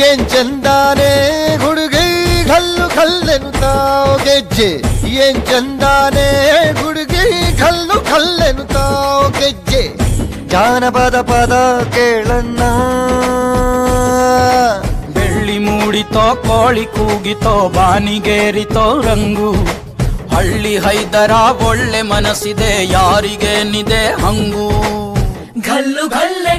ಏನ್ ಚಂದಾನೆ ಹುಡುಗಿ ಕಲ್ಲು ಕಲ್ಲೆನುತ್ತಾವ್ ಗೆಜ್ಜೆ ಏನ್ ಚಂದಾನೆ ಹುಡುಗಿ ಕಲ್ಲು ಕಲ್ಲೆನುತ್ತಾವ್ ಗೆಜ್ಜೆ ಜಾನಪದ ಪದ ಕೇಳನ್ನ ಬೆಳ್ಳಿ ಮೂಡಿತೋ ಕೋಳಿ ಕೂಗಿತೋ ಬಾನಿಗೇರಿತೋ ರಂಗು ಹಳ್ಳಿ ಹೈದರ ಒಳ್ಳೆ ಮನಸ್ಸಿದೆ ಯಾರಿಗೇನಿದೆ ಹಂಗು ಗಲ್ಲು ಗಲ್ಲೆ